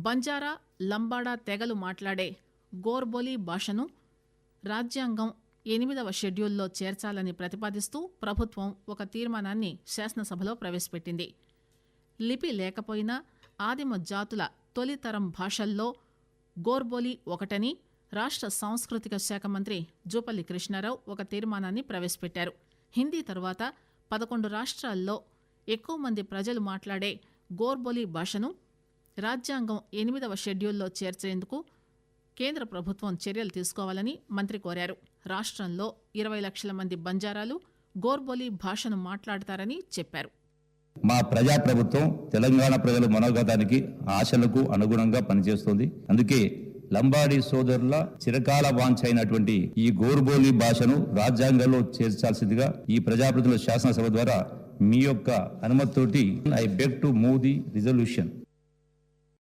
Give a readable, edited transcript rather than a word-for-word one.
బంజారా లంబాడా తెగలు మాట్లాడే గోర్బోలీ భాషను రాజ్యాంగం 8వ షెడ్యూల్లో చేర్చాలని ప్రతిపాదిస్తూ ప్రభుత్వం ఒక తీర్మానాన్ని శాసనసభలో ప్రవేశపెట్టింది. లిపి లేకపోయినా ఆదిమ జాతుల తొలితరం భాషల్లో గోర్బోలీ ఒకటని రాష్ట్ర సాంస్కృతిక శాఖ మంత్రి జూపల్లి కృష్ణారావు ఒక తీర్మానాన్ని ప్రవేశపెట్టారు. హిందీ తరువాత 11 రాష్ట్రాల్లో ఎక్కువ మంది ప్రజలు మాట్లాడే గోర్బోలీ భాషను రాజ్యాంగం 8వ షెడ్యూల్లో చేర్చేందుకు కేంద్ర ప్రభుత్వం చర్యలు తీసుకోవాలని మంత్రి కోరారు. రాష్ట్రంలో 20 లక్షల మంది బంజారాలు గోర్బోలీ భాషను మాట్లాడతారని చెప్పారు. మా ప్రజాప్రభుత్వం తెలంగాణ ప్రజల మనోగతానికి ఆశలకు అనుగుణంగా పనిచేస్తోంది. అందుకే లంబాడీ సోదరుల చిరకాల వాంఛ అయినటువంటి ఈ గోర్బోలీ భాషను రాజ్యాంగంలో చేర్చాల్సిందిగా ఈ ప్రజాప్రతినిధుల శాసనసభ ద్వారా మీ యొక్క అనుమతితోటి I beg to move the resolution.